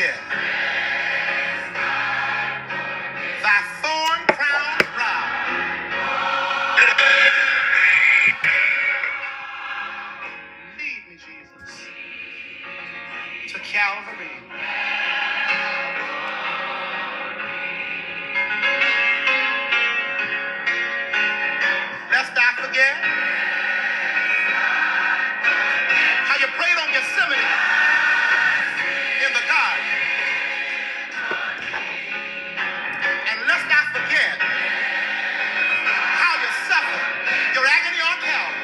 forget thy thorn-crowned brow. Lead me, Jesus, to Calvary. Lest I forget how you prayed on Gethsemane in the garden. And lest I forget how you suffered your agony on Calvary.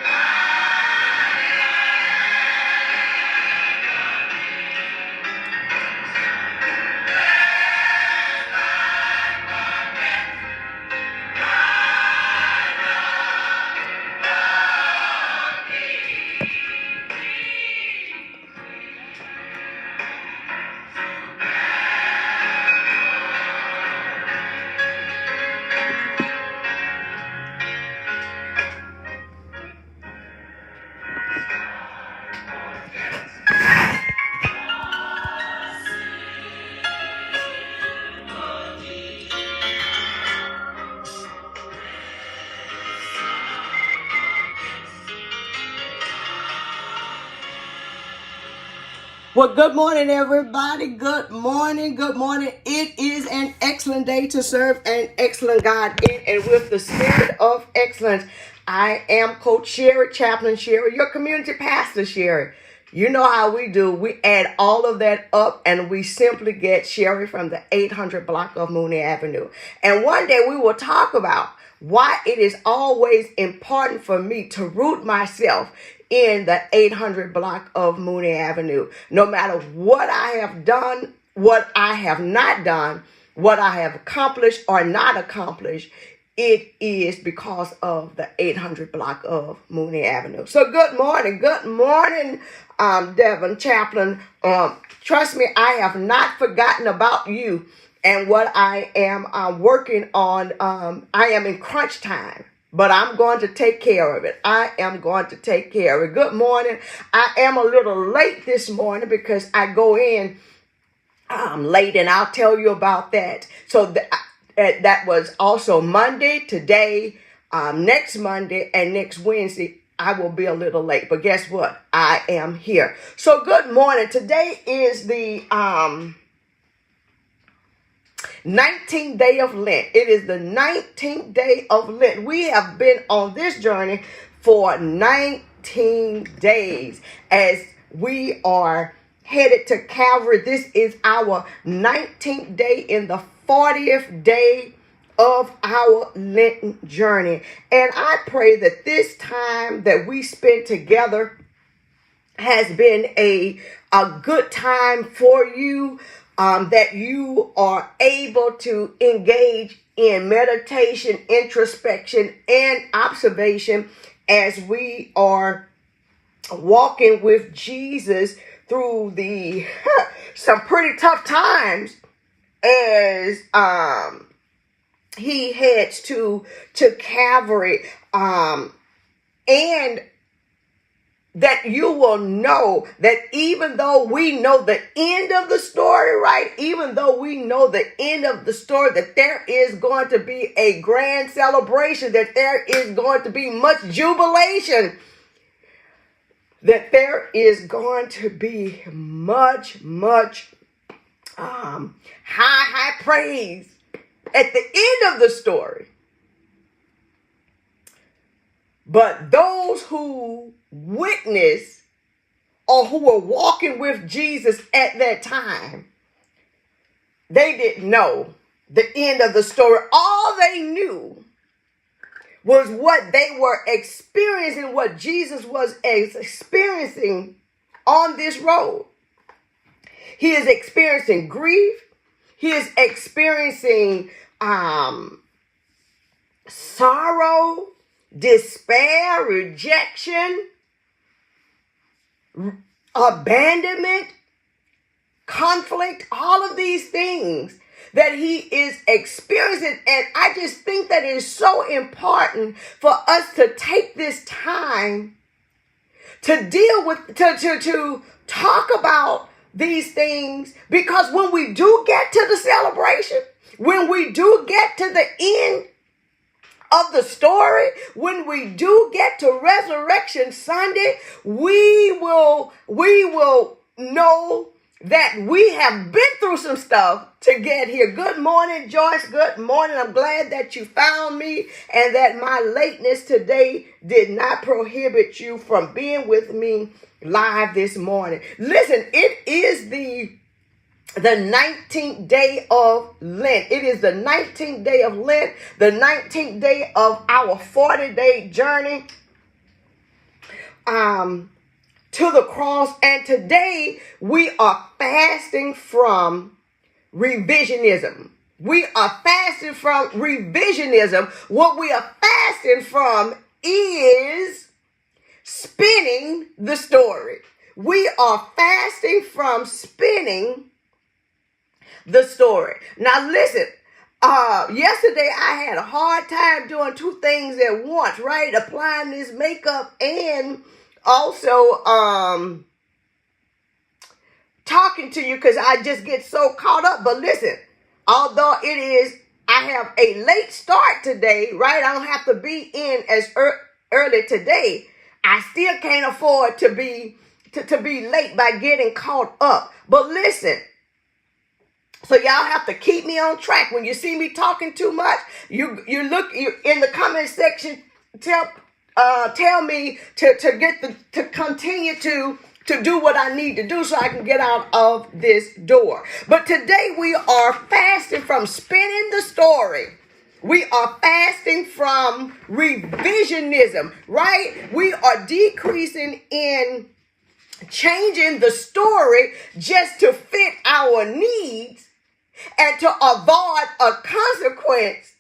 Well, good morning, everybody. Good morning. Good morning. It is an excellent day to serve an excellent God in and with the spirit of excellence. I am Coach Sherry, Chaplain Sherry, your community pastor Sherry. You know how we do. We add all of that up and we simply get Sherry from the 800 block of Mooney Avenue. And one day we will talk about why it is always important for me to root myself in the 800 block of Mooney Avenue. No matter what I have done, what I have not done, what I have accomplished or not accomplished, it is because of the 800 block of Mooney Avenue. So good morning, Devon Chaplain. Trust me, I have not forgotten about you and what I am working on. I am in crunch time, but I'm going to take care of it. I am going to take care of it. Good morning. I am a little late this morning because I go in late, and I'll tell you about that. So that was also Monday, today, next Monday, and next Wednesday. I will be a little late, but guess what? I am here. So good morning. Today is the 19th day of Lent. It is the 19th day of Lent. We have been on this journey for 19 days as we are headed to Calvary. This is our 19th day in the 40th day of our Lenten journey. And I pray that this time that we spent together has been a good time for you. That you are able to engage in meditation, introspection, and observation as we are walking with Jesus through the some pretty tough times as he heads to Calvary, and that you will know that even though we know the end of the story, right? Even though we know the end of the story, that there is going to be a grand celebration, that there is going to be much jubilation, that there is going to be much high praise at the end of the story. But those who witnessed or who were walking with Jesus at that time, they didn't know the end of the story. All they knew was what they were experiencing, what Jesus was experiencing on this road. He is experiencing grief. He is experiencing sorrow, despair, rejection, abandonment, conflict, all of these things that he is experiencing. And I just think that it is so important for us to take this time to deal with, to talk about these things, because when we do get to the celebration, when we do get to the end of the story, when we do get to Resurrection Sunday, we will know that we have been through some stuff to get here. Good morning, Joyce. Good morning. I'm glad that you found me and that my lateness today did not prohibit you from being with me live this morning. Listen, it is the 19th day of Lent. It is the 19th day of Lent, the 19th day of our 40-day journey to the cross. And today we are fasting from revisionism. We are fasting from revisionism. What we are fasting from is spinning the story. We are fasting from spinning the story. Now listen, yesterday I had a hard time doing two things at once, right? Applying this makeup and also talking to you, because I just get so caught up. But listen, although I have a late start today, right? I don't have to be in as early today. I still can't afford to be late by getting caught up. But listen, so y'all have to keep me on track. When you see me talking too much, you in the comment section, tell me to continue to do what I need to do so I can get out of this door. But today we are fasting from spinning the story. We are fasting from revisionism, right? We are decreasing in changing the story just to fit our needs and to avoid a consequence,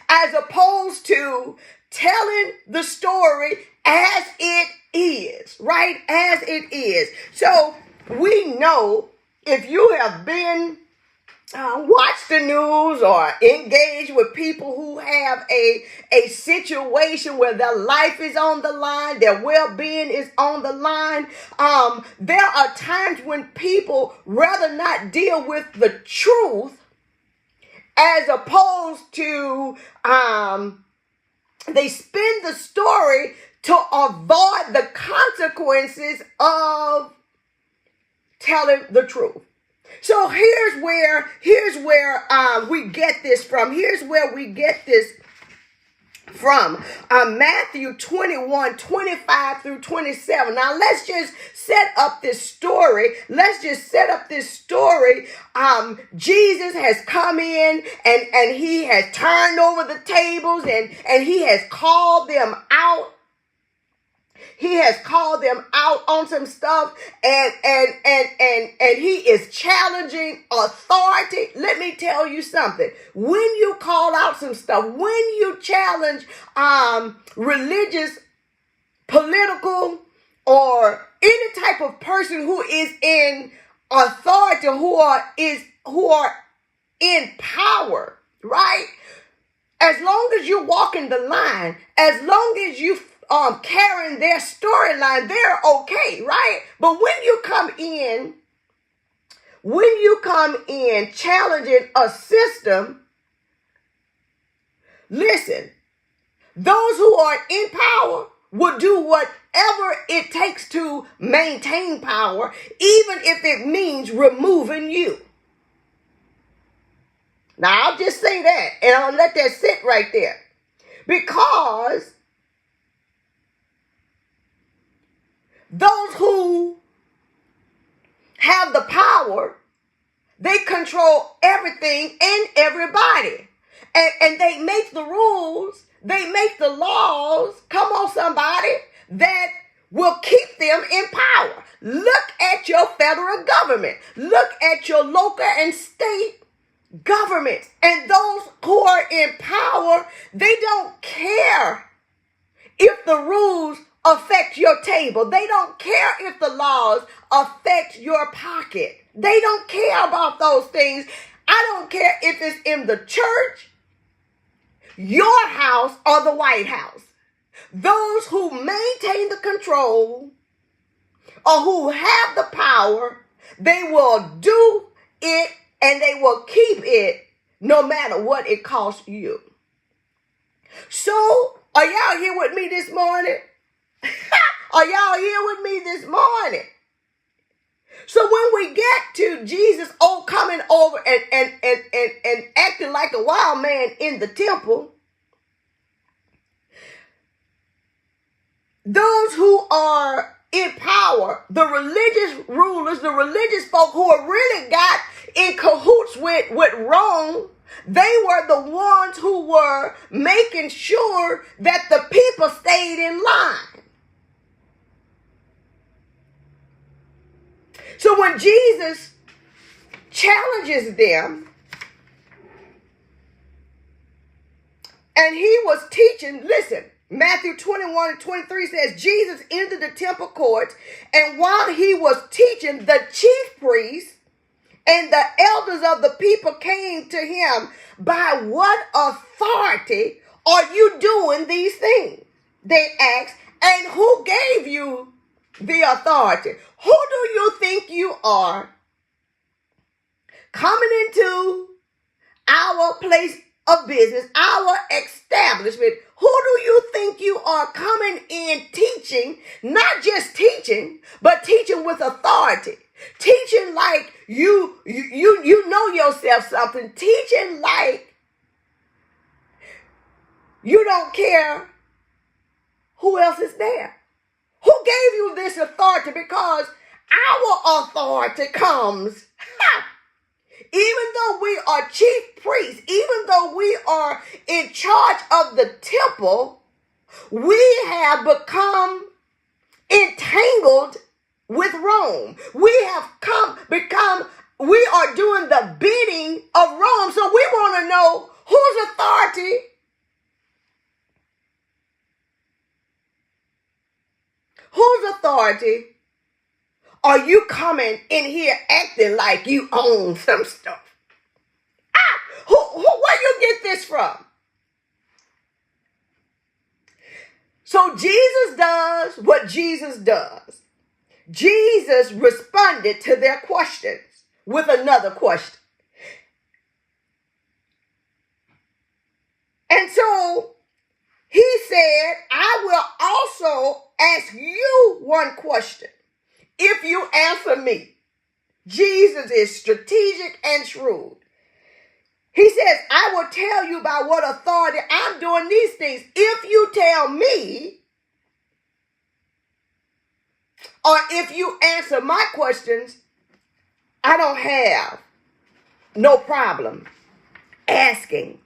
as opposed to telling the story as it is, right? As it is. So we know, if you have been watch the news or engage with people who have a situation where their life is on the line, their well-being is on the line. There are times when people rather not deal with the truth, as opposed to they spin the story to avoid the consequences of telling the truth. So here's where we get this from. Here's where we get this from. Matthew 21, 25 through 27. Now let's just set up this story. Jesus has come in and he has turned over the tables and he has called them out. He has called them out on some stuff, and he is challenging authority. Let me tell you something. When you call out some stuff, when you challenge religious, political, or any type of person who is in authority, who are in power, right? As long as you walk in the line, as long as you carrying their storyline, they're okay, right? But when you come in challenging a system, listen, those who are in power will do whatever it takes to maintain power, even if it means removing you. Now, I'll just say that, and I'll let that sit right there, because those who have the power, they control everything and everybody. And they make the rules, they make the laws, come on somebody, that will keep them in power. Look at your federal government. Look at your local and state governments. And those who are in power, they don't care if the rules affect your table. They don't care if the laws affect your pocket. They don't care about those things. I don't care if it's in the church, your house, or the White House. Those who maintain the control or who have the power, they will do it and they will keep it no matter what it costs you. So, are y'all here with me this morning? Are y'all here with me this morning? So when we get to Jesus coming over and acting like a wild man in the temple, those who are in power, the religious rulers, the religious folk who are really got in cahoots with Rome, they were the ones who were making sure that the people stayed in line. So when Jesus challenges them, and he was teaching, listen, Matthew 21:23 says, Jesus entered the temple courts, and while he was teaching, the chief priests and the elders of the people came to him. By what authority are you doing these things? They asked, and who gave you the authority? Who do you think you are coming into our place of business, our establishment? Who do you think you are coming in teaching? Not just teaching, but teaching with authority. Teaching like you know yourself something. Teaching like you don't care who else is there. Who gave you this authority? Because our authority comes, even though we are chief priests, even though we are in charge of the temple, we have become entangled with Rome. We are doing the bidding of Rome. So we want to know whose authority are you coming in here acting like you own some stuff? Where you get this from? So Jesus does what Jesus does. Jesus responded to their questions with another question. And so he said, I will also ask you one question. If you answer me, Jesus is strategic and shrewd. He says, I will tell you by what authority I'm doing these things. If you tell me, or if you answer my questions, I don't have no problem asking.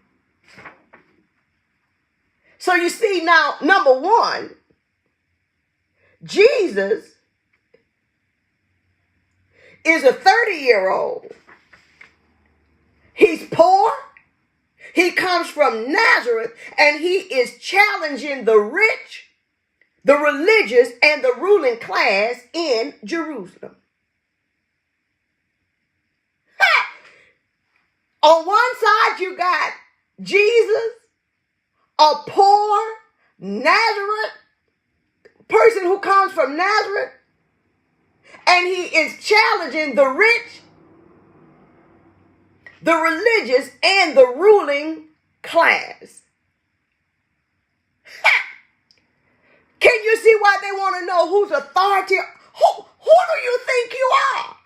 So you see now, number one, Jesus is a 30-year-old. He's poor. He comes from Nazareth, and he is challenging the rich, the religious, and the ruling class in Jerusalem. On one side, you got Jesus, a poor Nazareth person who comes from Nazareth, and he is challenging the rich, the religious, and the ruling class. Can you see why they want to know whose authority? Who do you think you are?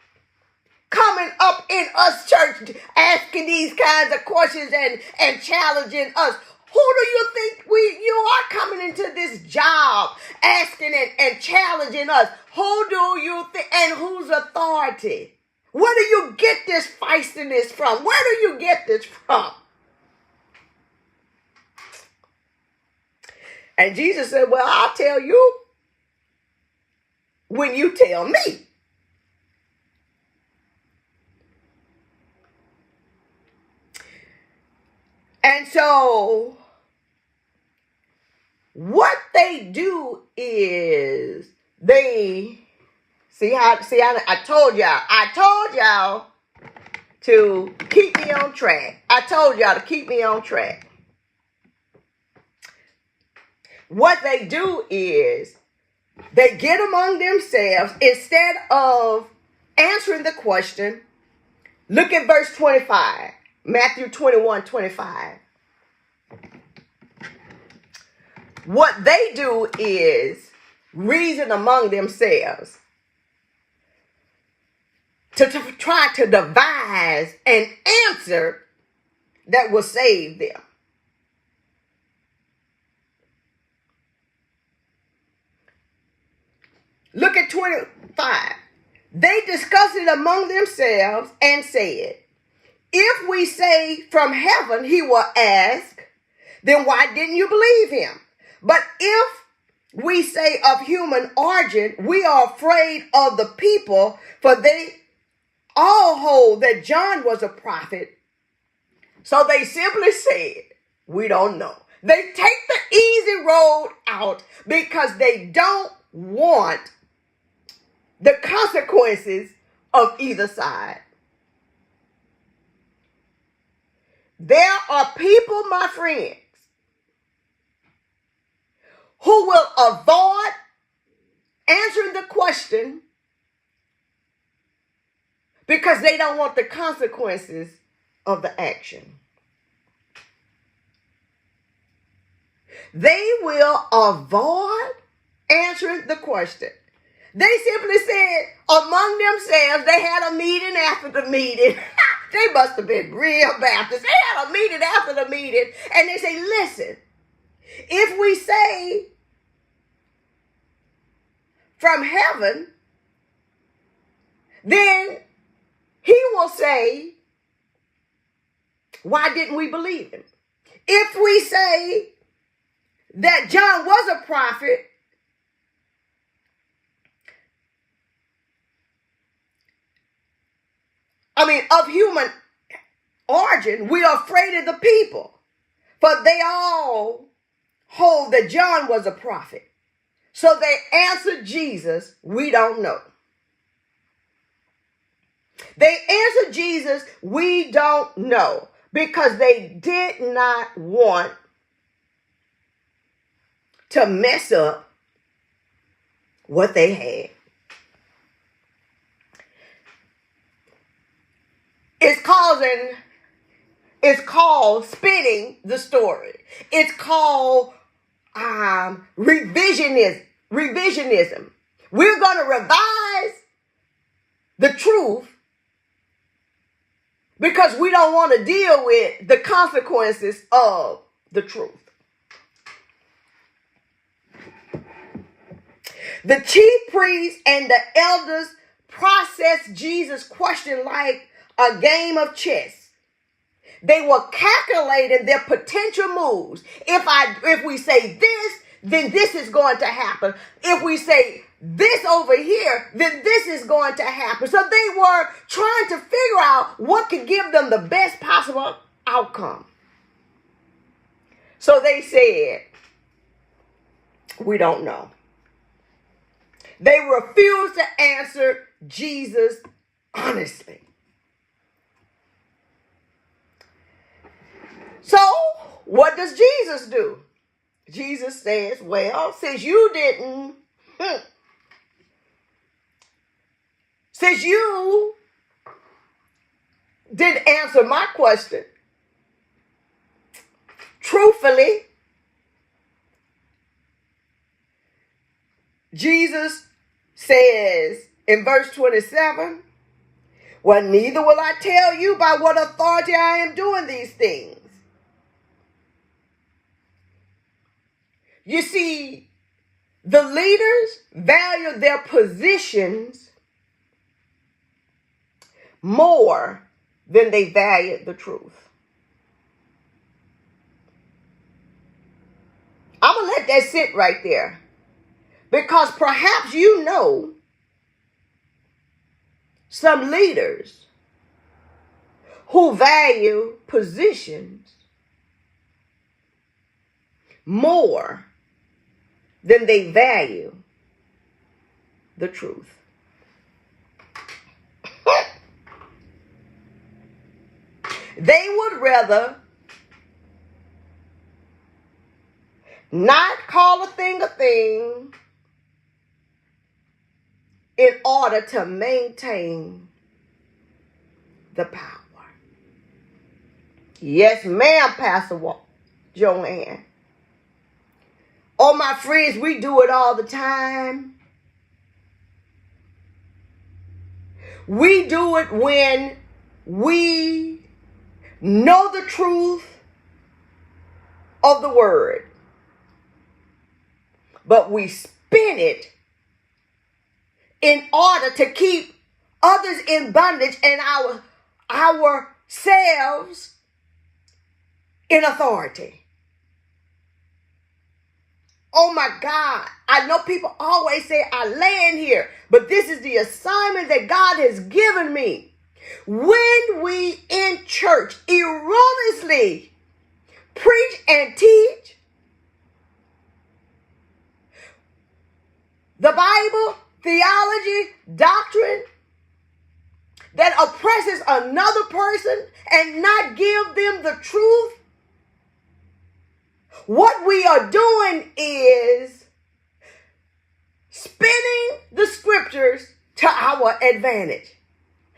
Coming up in us church, asking these kinds of questions and challenging us. Who do you think you are coming into this job asking and challenging us? Who do you think, and whose authority? Where do you get this feistiness from? Where do you get this from? And Jesus said, well, I'll tell you when you tell me. And so what they do is I told y'all to keep me on track. I told y'all to keep me on track. What they do is They get among themselves instead of answering the question. Look at verse 25, Matthew 21:25. What they do is reason among themselves to try to devise an answer that will save them. Look at 25. They discussed it among themselves and said, if we say from heaven, he will ask, then why didn't you believe him? But if we say of human origin, we are afraid of the people, for they all hold that John was a prophet. So they simply said, we don't know. They take the easy road out because they don't want the consequences of either side. There are people, my friends, who will avoid answering the question because they don't want the consequences of the action. They will avoid answering the question. They simply said among themselves, they had a meeting after the meeting. They must have been real Baptists. They had a meeting after the meeting. And they say, listen, if we say from heaven, then he will say, why didn't we believe him? If we say that John was a prophet, of human origin, we are afraid of the people, for they all hold that John was a prophet. So they answered Jesus, we don't know. They answered Jesus, we don't know, because they did not want to mess up what they had. It's called spinning the story. It's called revisionism. We're going to revise the truth because we don't want to deal with the consequences of the truth. The chief priests and the elders processed Jesus' question like a game of chess. They were calculating their potential moves. If we say this, then this is going to happen. If we say this over here, then this is going to happen. So they were trying to figure out what could give them the best possible outcome. So they said, we don't know. They refused to answer Jesus honestly. So what does Jesus do? Jesus says, well, since you didn't answer my question truthfully, Jesus says in verse 27, well, neither will I tell you by what authority I am doing these things. You see, the leaders value their positions more than they value the truth. I'm going to let that sit right there. Because perhaps you know some leaders who value positions more than they value the truth. They would rather not call a thing in order to maintain the power. Yes, ma'am, Pastor Joanne. Oh, my friends, we do it all the time. We do it when we know the truth of the word, but we spin it in order to keep others in bondage and ourselves in authority. Oh my God. I know people always say I land here, but this is the assignment that God has given me. When we in church erroneously preach and teach the Bible, theology, doctrine that oppresses another person and not give them the truth, what we are doing is spinning the scriptures to our advantage.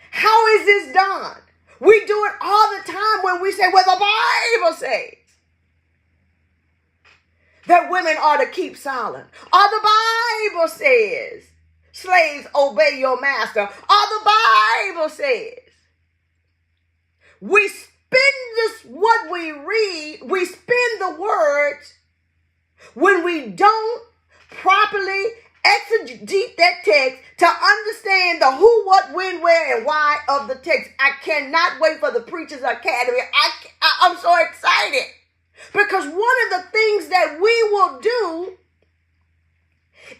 How is this done? We do it all the time when we say, well, the Bible says that women are to keep silent. Or the Bible says, slaves, obey your master. Or the Bible says, we spin this, what we read, we spin the words when we don't properly exegete that text to understand the who, what, when, where, and why of the text. I cannot wait for the Preacher's Academy. I'm so excited because one of the things that we will do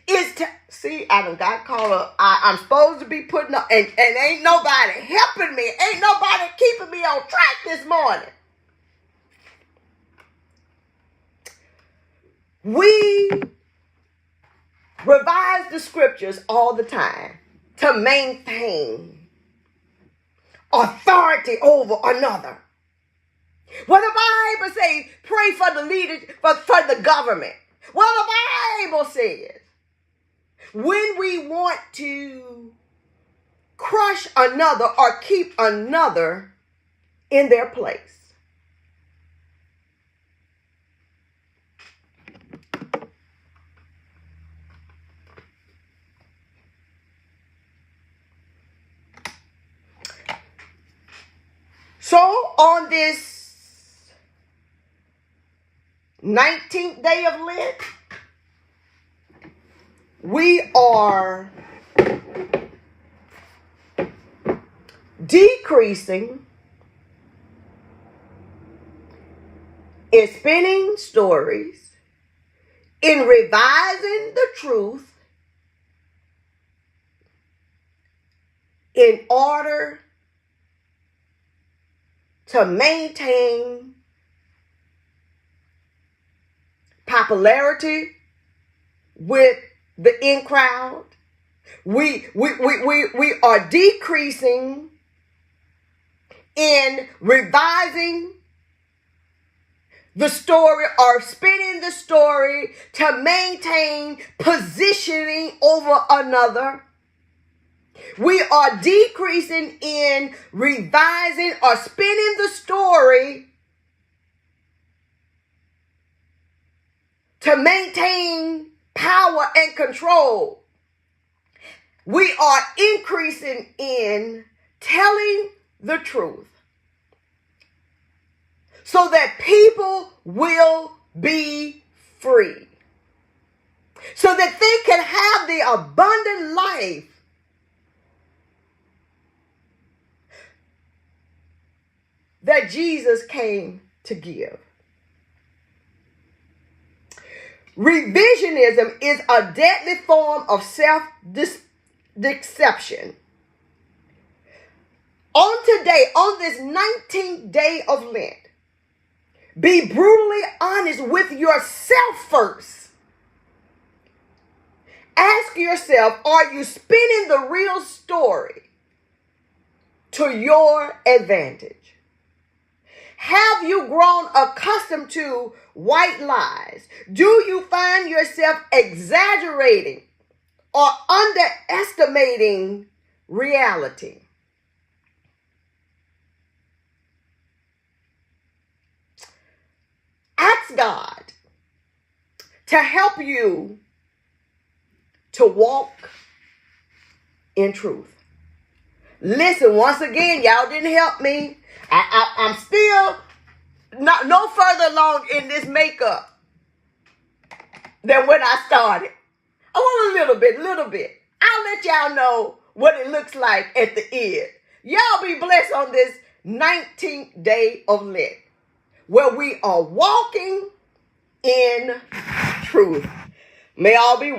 is to see, I done got caught up. I'm supposed to be putting up, and ain't nobody helping me. Ain't nobody keeping me on track this morning. We revise the scriptures all the time to maintain authority over another. Well, the Bible says, pray for the leaders, for the government. Well, the Bible says, when we want to crush another or keep another in their place. So on this 19th day of Lent, we are decreasing in spinning stories, in revising the truth, in order to maintain popularity with the in crowd. We are decreasing in revising the story or spinning the story to maintain positioning over another. We are decreasing in revising or spinning the story to maintain power and control. We are increasing in telling the truth so that people will be free, so that they can have the abundant life that Jesus came to give. Revisionism is a deadly form of self-deception. On today, on this 19th day of Lent, be brutally honest with yourself first. Ask yourself, are you spinning the real story to your advantage? Have you grown accustomed to white lies? Do you find yourself exaggerating or underestimating reality. Ask God to help you to walk in truth. Listen, once again, y'all didn't help me. I'm still no further along in this makeup than when I started. I want a little bit. I'll let y'all know what it looks like at the end. Y'all be blessed on this 19th day of Lent, where we are walking in truth. May all be